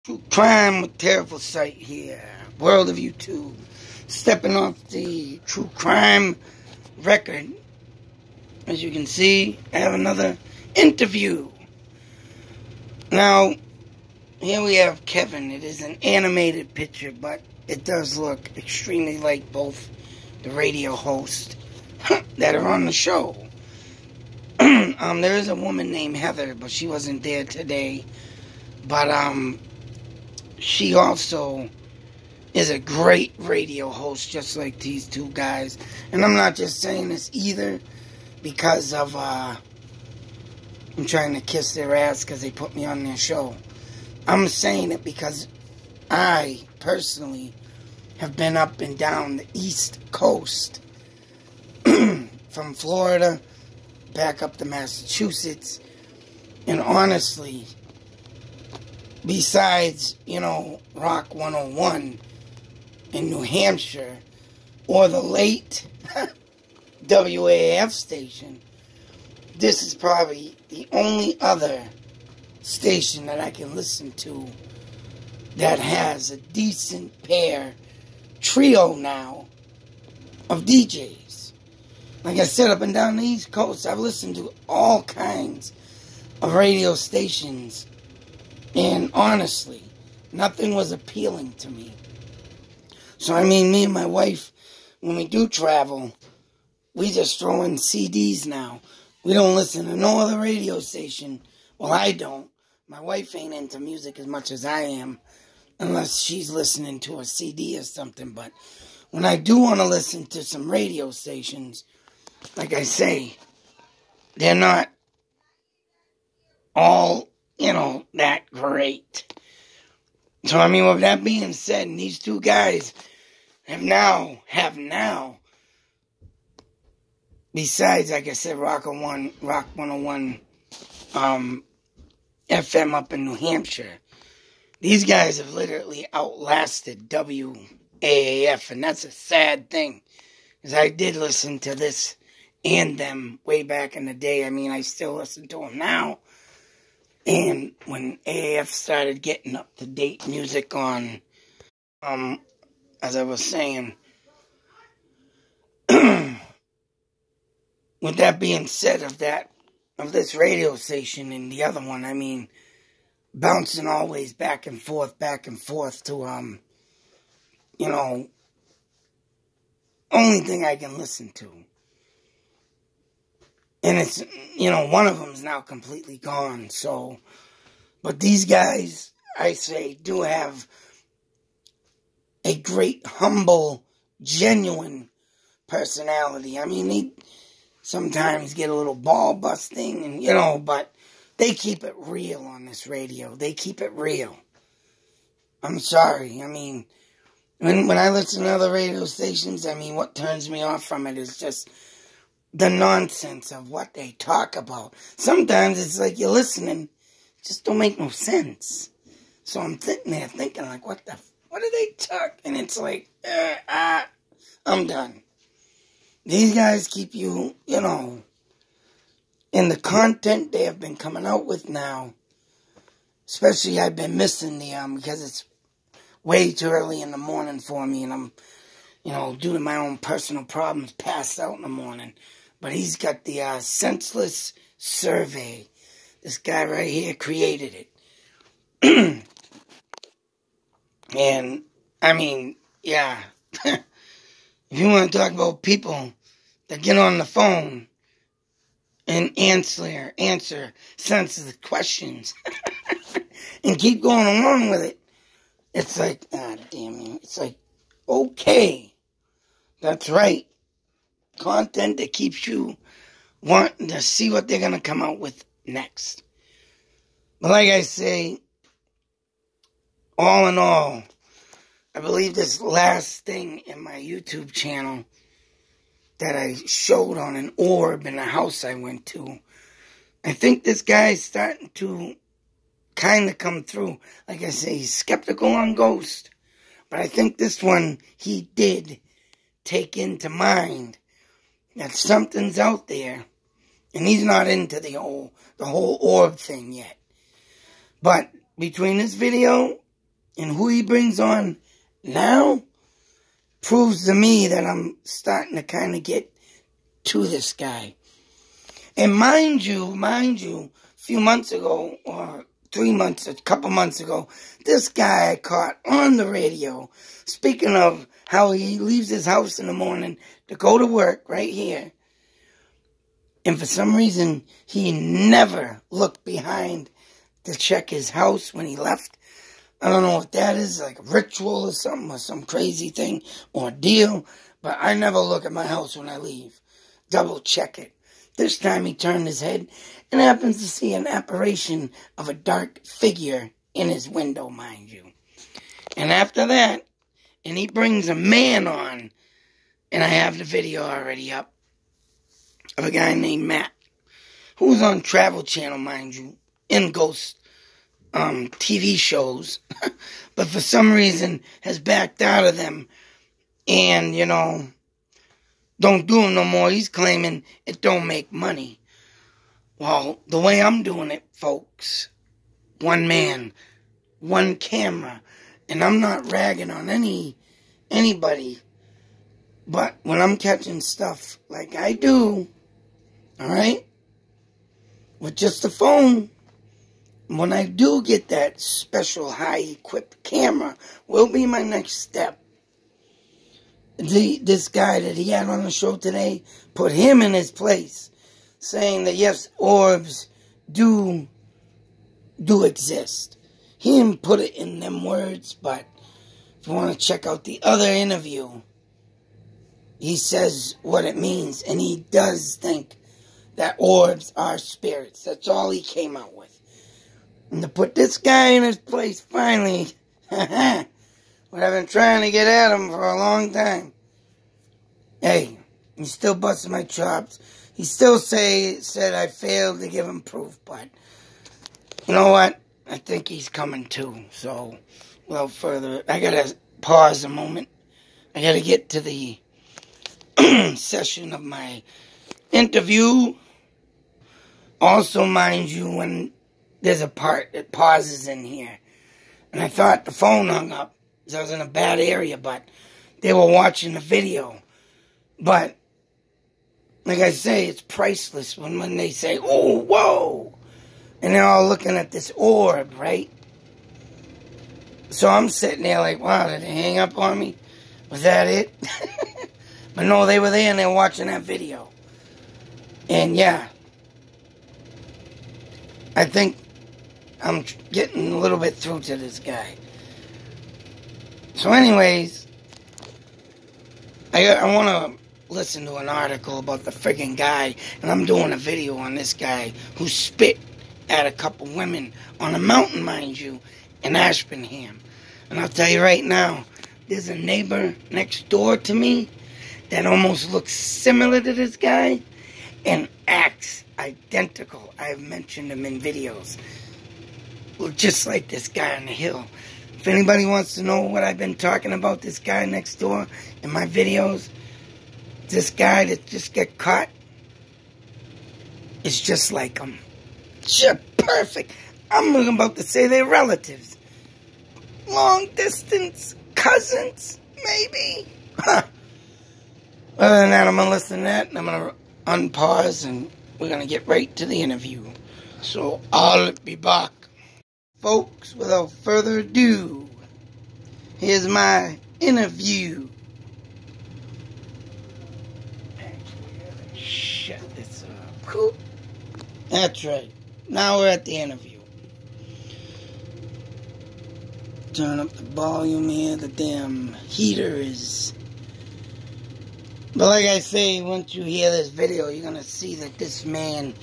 True crime with terrible sight here. World of YouTube. Stepping off the true crime record. As you can see, I have another interview. Now, here we have Kevin. It is an animated picture, but it does look extremely like both the radio hosts that are on the show. There is a woman named Heather, but she wasn't there today. But, she also is a great radio host, just like these two guys. And I'm not just saying this either because of, I'm trying to kiss their ass because they put me on their show. I'm saying it because I, personally, have been up and down the East Coast. From Florida back up to Massachusetts. And honestly, besides, Rock 101 in New Hampshire, or the late WAAF station, this is probably the only other station that I can listen to that has a decent trio now of DJs. Like I said, up and down the East Coast, I've listened to all kinds of radio stations, and honestly, nothing was appealing to me. So, me and my wife, when we do travel, we just throw in CDs now. We don't listen to no other radio station. Well, I don't. My wife ain't into music as much as I am, unless she's listening to a CD or something. But when I do want to listen to some radio stations, like I say, they're not all, that great. So, with that being said, these two guys have now, besides, like I said, Rock 101 FM up in New Hampshire, these guys have literally outlasted WAAF, and that's a sad thing, because I did listen to this and them way back in the day. I still listen to them now. And when AAF started getting up-to-date music on, as I was saying, with that being said of this radio station and the other one, bouncing always back and forth to, only thing I can listen to. And it's, one of them is now completely gone, so. But these guys, I say, do have a great, humble, genuine personality. They sometimes get a little ball busting, and, but they keep it real on this radio. They keep it real. I'm sorry. When I listen to other radio stations, what turns me off from it is just the nonsense of what they talk about. Sometimes it's like you're listening, it just don't make no sense. So I'm sitting there thinking, like, what do they talk? And it's like, I'm done. These guys keep you, in the content they have been coming out with now. Especially I've been missing because it's way too early in the morning for me, and I'm, due to my own personal problems, passed out in the morning. But he's got the senseless survey. This guy right here created it. And, yeah. If you want to talk about people that get on the phone and answer sensitive questions and keep going along with it, it's like, damn it. It's like, okay, that's right. Content that keeps you wanting to see what they're going to come out with next. But like I say, all in all, I believe this last thing in my YouTube channel that I showed on an orb in a house I went to, I think this guy's starting to kind of come through. Like I say, he's skeptical on ghosts. But I think this one he did take into mind that something's out there, and he's not into the whole orb thing yet. But between this video And who he brings on now proves to me that I'm starting to kind of get to this guy. And mind you, a few months ago, or a couple months ago, this guy I caught on the radio, speaking of how he leaves his house in the morning to go to work right here. And for some reason, he never looked behind to check his house when he left. I don't know what that is, like a ritual or something, or some crazy thing or deal. But I never look at my house when I leave. Double check it. This time he turned his head and happens to see an apparition of a dark figure in his window, mind you. And after that, and he brings a man on, and I have the video already up, of a guy named Matt, who's on Travel Channel, mind you, in ghost TV shows, but for some reason has backed out of them, and, you know, don't do them no more. He's claiming it don't make money. Well, the way I'm doing it, folks, one man, one camera, and I'm not ragging on anybody, but when I'm catching stuff like I do, alright, with just a phone, when I do get that special high-equipped camera, will be my next step. This guy that he had on the show today put him in his place, saying that yes, orbs do exist. He didn't put it in them words, but if you want to check out the other interview, he says what it means, and he does think that orbs are spirits. That's all he came out with. And to put this guy in his place, finally, what I've been trying to get at him for a long time. Hey, he still busted my chops. He still said I failed to give him proof, but you know what? I think he's coming too. So, without further, I gotta pause a moment. I gotta get to the session of my interview. Also, mind you, when there's a part that pauses in here, and I thought the phone hung up because I was in a bad area, but they were watching the video. But like I say, it's priceless when they say, "Oh, whoa," and they're all looking at this orb, right? So I'm sitting there like, wow, did they hang up on me? Was that it? But no, they were there and they were watching that video. And yeah, I think I'm getting a little bit through to this guy. So anyways, I want to listen to an article about the friggin' guy, and I'm doing a video on this guy who spit at a couple women on a mountain, mind you, in Ashburnham. And I'll tell you right now, there's a neighbor next door to me that almost looks similar to this guy and acts identical. I've mentioned him in videos. Look just like this guy on the hill. If anybody wants to know what I've been talking about, this guy next door in my videos, this guy that just got caught is just like him. Just perfect. I'm about to say they're relatives. Long distance cousins, maybe. Huh. Other than that, I'm going to listen to that, and I'm going to unpause, and we're going to get right to the interview. So, I'll be back. Folks, without further ado, here's my interview. Shut this up. Cool. That's right. Now we're at the interview. Turn up the volume here. The damn heater is... But like I say, once you hear this video, you're going to see that this man,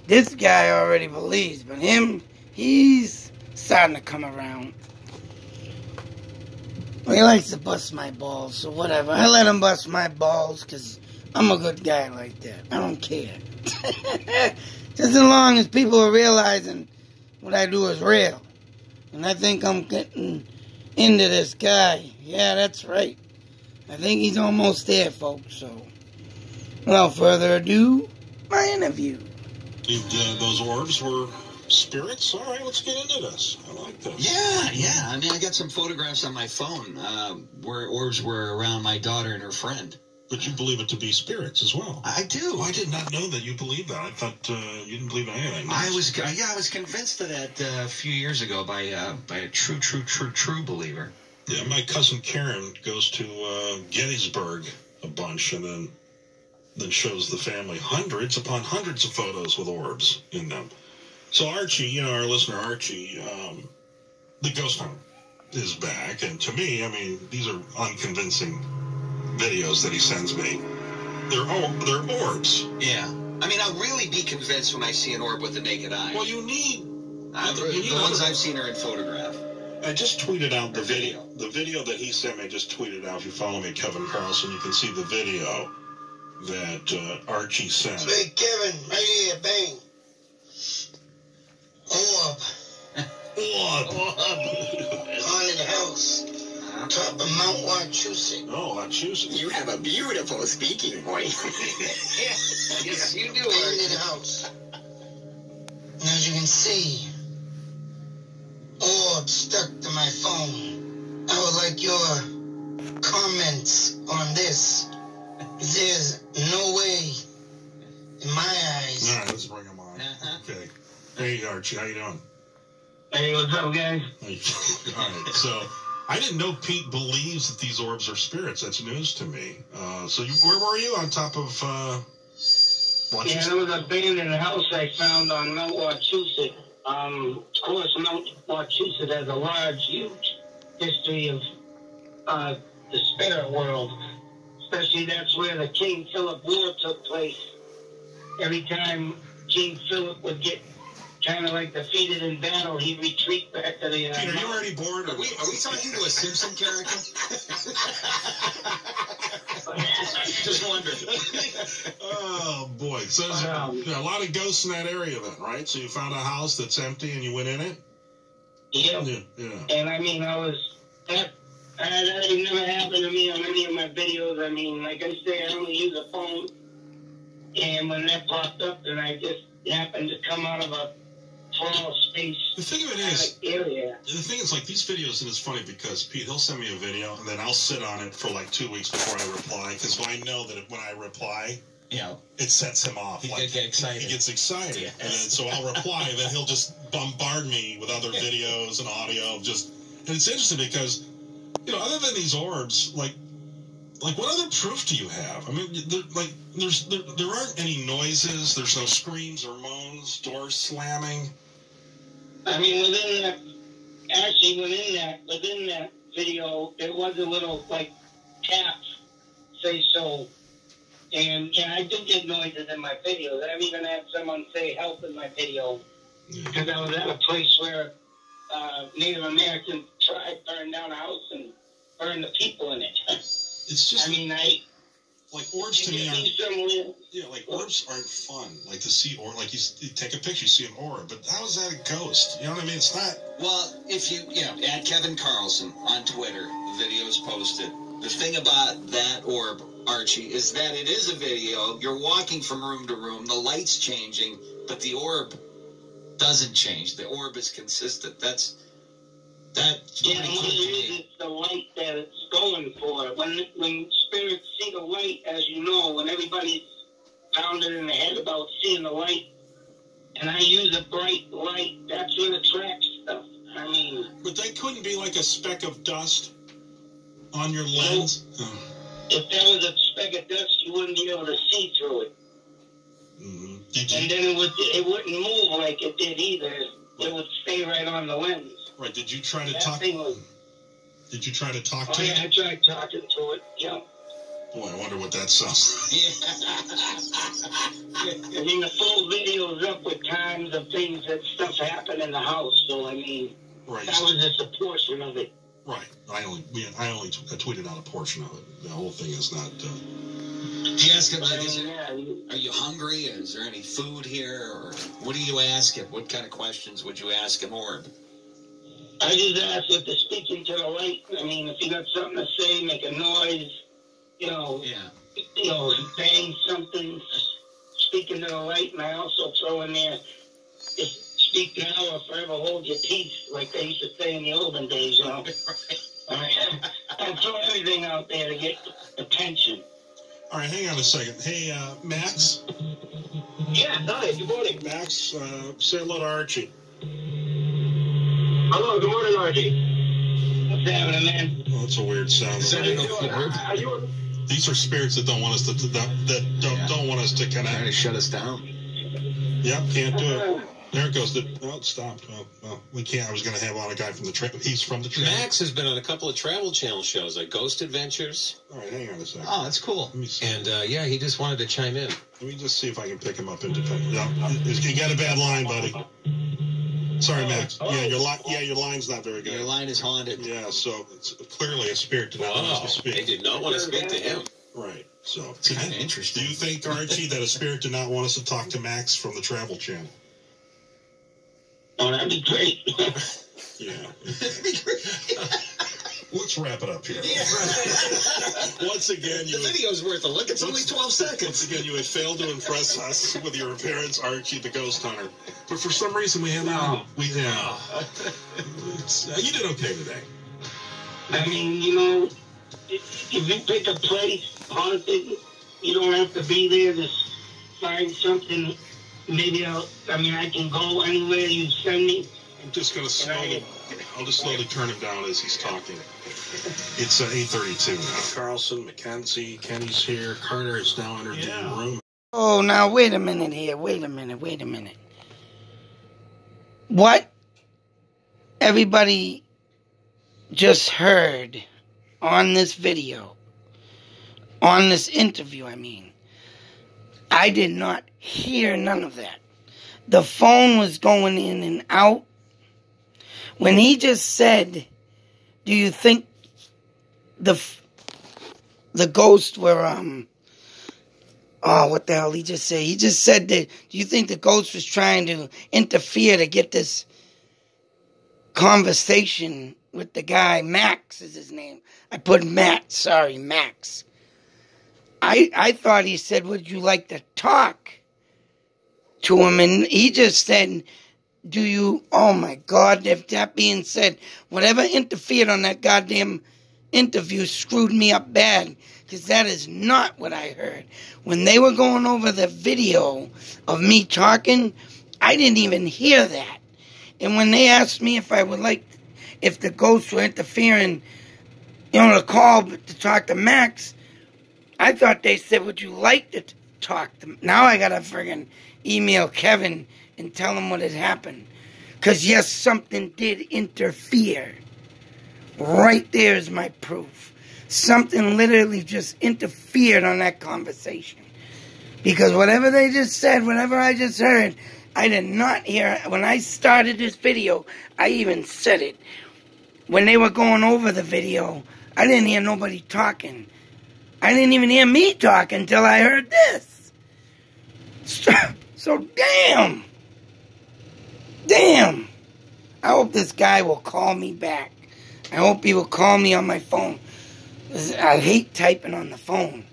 this guy already believes, but him, he's starting to come around. Well, he likes to bust my balls, so whatever. I let him bust my balls because I'm a good guy like that. I don't care. Just as long as people are realizing what I do is real. And I think I'm getting into this guy. Yeah, that's right. I think he's almost there, folks. So, without further ado, my interview. Those orbs were spirits? All right, let's get into this. I like this. Yeah. I mean, I got some photographs on my phone where orbs were around my daughter and her friend. But you believe it to be spirits as well. I do. Well, I did not know that you believed that. I thought you didn't believe in anything. I was convinced of that a few years ago by a true believer. Yeah, my cousin Karen goes to Gettysburg a bunch, and then shows the family hundreds upon hundreds of photos with orbs in them. So Archie, our listener Archie, the ghost hunt is back, and to me, I mean, these are unconvincing videos that he sends me. They're orbs. Yeah. I mean, I'll really be convinced when I see an orb with the naked eye. Well, you need the ones I've seen are in photograph. I just tweeted out the video. The video that he sent me, I just tweeted out. If you follow me, Kevin Carlson, you can see the video that Archie sent. Hey, Kevin, right here, bang. Orb. Haunted house. Top of Mount Wachusett. Oh, Wachusett. You have a beautiful speaking voice. Yes, you do. Haunted house. And as you can see, orb stuck to my phone. I would like your comments on this. There's no way, in my eyes. All right, let's bring him on. Okay. Hey, Archie, how you doing? Hey, what's up, guys? All right, so I didn't know Pete believes that these orbs are spirits. That's news to me. So where were you? On top of Wachusett? Yeah, there was an abandoned house I found on Mount Wachusett. Of course, Mount Wachusett has a large, huge history of the spirit world. Especially that's where the King Philip War took place. Every time King Philip would get kind of like defeated in battle, he'd retreat back to the... Peter, are you already bored? Are we talking to a Simpson character? Just wondering. Oh, boy. So there's a lot of ghosts in that area then, right? So you found a house that's empty and you went in it? Yep. Yeah. And I mean, that never happened to me on any of my videos. I mean, like I say, I only use a phone. And when that popped up, then I just happened to come out of a small space. The thing of it is, area. The thing is, like, these videos, and it's funny because Pete, he'll send me a video, and then I'll sit on it for like 2 weeks before I reply, because I know that when I reply, it sets him off. He like, gets excited. He gets excited. Yes. And then, so I'll reply, and then he'll just bombard me with other videos and audio. And it's interesting because, other than these orbs, like what other proof do you have? I mean, there aren't any noises. There's no screams or moans, doors slamming. I mean, within that video, there was a little, like, tap, say so. And, I do get noises in my videos. I've even had someone say help in my video. Because I was at a place where Native American tribe burned down a house and burned the people in it. It's just... I mean, like, orbs to me aren't... Yeah, like, orbs aren't fun. Like, to see orb... Like, you take a picture, you see an orb. But how is that a ghost? You know what I mean? It's not... Well, if you... add Kevin Carlson on Twitter. The video is posted. The thing about that orb, Archie, is that it is a video. You're walking from room to room. The light's changing, but the orb doesn't change. The orb is consistent. That's pretty cool to me. It's the light that it's going for. When spirits see the light, as you know, when everybody's pounded in the head about seeing the light, and I use a bright light, that's what attracts stuff. I mean... But that couldn't be like a speck of dust on your lens? If there was a speck of dust, you wouldn't be able to see through it. Mm-hmm. And then it wouldn't move like it did either. It would stay right on the lens. Right. Did you try to talk? Did you try to talk to it? Yeah, I tried talking to it. Yeah. Boy, I wonder what that sounds like. I mean, the full video is up with times of things that stuff happened in the house. So I mean, that was just a portion of it. Right. I only tweeted out a portion of it. The whole thing is not. Do you ask him, are you hungry? Is there any food here? Or what do you ask him? What kind of questions would you ask an orb? I just ask if they're speaking to the light. I mean, if you got something to say, make a noise, bang something, speaking to the light. And I also throw in there, if speak now or forever hold your peace, like they used to say in the olden days, you know. Don't throw everything out there to get attention. All right, hang on a second. Hey, Max? Yeah, hi, good morning. Max, say hello to Archie. Hello, good morning, Archie. What's happening, man? Oh, that's a weird sound. Are you? These are spirits that don't want us to don't want us to connect. Trying to shut us down. Yep, can't do it. There it goes. Oh, it stopped. Well, we can't. I was going to have on a guy from the he's from the travel. Max has been on a couple of Travel Channel shows, like Ghost Adventures. All right, hang on a second. Oh, that's cool. Let me see. And, yeah, he just wanted to chime in. Let me just see if I can pick him up independently. You got a bad line, buddy. Sorry, Max. Yeah, your line's not very good. Your line is haunted. Yeah, so it's clearly a spirit did not want us to speak. They did not want to speak to him. Right. So It's kind of interesting. do you think, Archie, that a spirit did not want us to talk to Max from the Travel Channel? Oh, that'd be great. Yeah. Let's wrap it up here. Once again, The video's worth a look. It's only 12 seconds. Once again, you had failed to impress us with your appearance, Archie, the ghost hunter. But for some reason, we haven't. You did okay today. I mean, you know, if you pick a place haunted, you don't have to be there. Just find something. Maybe I can go anywhere you send me. I'm just going to I'll just slowly turn him down as he's talking. It's 8:32 now. Carlson, Mackenzie, Kenny's here. Carter is now entered the room. Oh, now wait a minute here. Wait a minute. What everybody just heard on this video, on this interview, I did not hear none of that. The phone was going in and out. When he just said, do you think the ghosts were, what the hell he just said? He just said that, do you think the ghost was trying to interfere to get this conversation with the guy? Max is his name. I put Matt, sorry, Max. I thought he said, would you like to talk to him? And he just said, do you, oh my God, if that being said, whatever interfered on that goddamn interview screwed me up bad, because that is not what I heard. When they were going over the video of me talking, I didn't even hear that. And when they asked me if I would like, if the ghosts were interfering, to call to talk to Max, I thought they said, would you like to talk to him? Now I gotta friggin' email Kevin and tell him what had happened. Because yes, something did interfere. Right there is my proof. Something literally just interfered on that conversation. Because whatever they just said, whatever I just heard, I did not hear. When I started this video, I even said it. When they were going over the video, I didn't hear nobody talking. I didn't even hear me talking until I heard this. So damn. I hope this guy will call me back. I hope he will call me on my phone. I hate typing on the phone.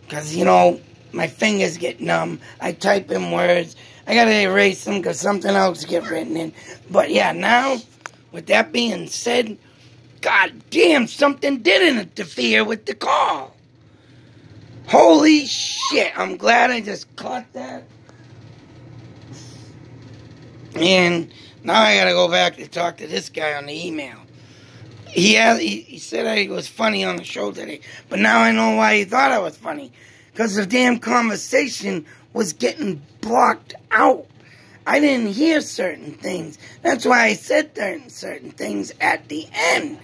Because, my fingers get numb. I type in words. I got to erase them because something else gets written in. But yeah, now, with that being said, god damn, something did interfere with the call. Holy shit, I'm glad I just caught that. And now I gotta go back to talk to this guy on the email. He said I was funny on the show today, but now I know why he thought I was funny. Because the damn conversation was getting blocked out. I didn't hear certain things. That's why I said certain things at the end.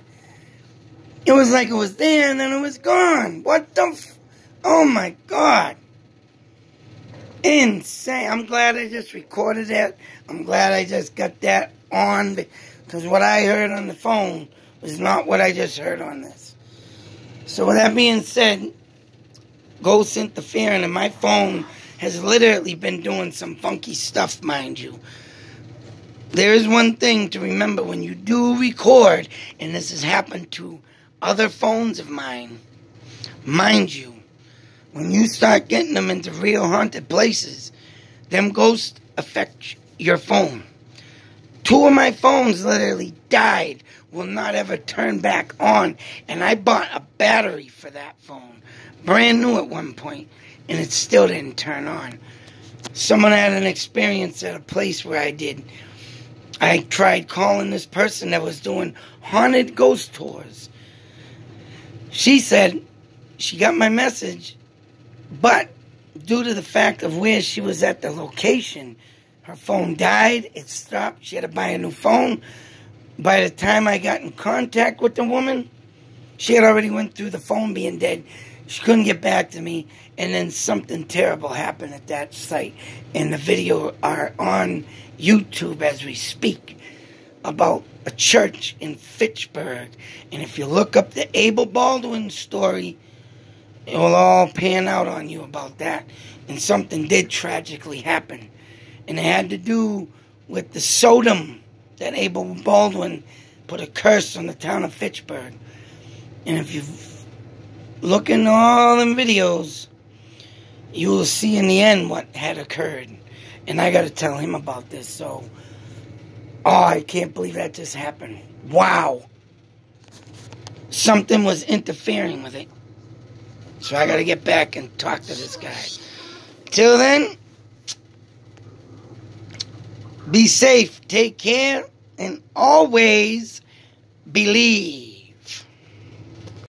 It was like it was there and then it was gone. What the oh my God. Insane. I'm glad I just recorded that. I'm glad I just got that on. Because what I heard on the phone was not what I just heard on this. So with that being said, ghosts interfering, and my phone has literally been doing some funky stuff, mind you. There is one thing to remember when you do record, and this has happened to other phones of mine, mind you, when you start getting them into real haunted places, them ghosts affect your phone. 2 of my phones literally died, will not ever turn back on. And I bought a battery for that phone, brand new at one point, and it still didn't turn on. Someone had an experience at a place where I tried calling this person that was doing haunted ghost tours. She said she got my message, but due to the fact of where she was at the location, her phone died, it stopped, she had to buy a new phone. By the time I got in contact with the woman, she had already went through the phone being dead. She couldn't get back to me, and then something terrible happened at that site. And the video are on YouTube as we speak about a church in Fitchburg. And if you look up the Abel Baldwin story, it will all pan out on you about that. And something did tragically happen. And it had to do with the Sodom that Abel Baldwin put a curse on the town of Fitchburg. And if you look into all them videos, you will see in the end what had occurred. And I got to tell him about this. So, oh, I can't believe that just happened. Wow. Something was interfering with it. So I got to get back and talk to this guy. Till then, be safe, take care, and always believe.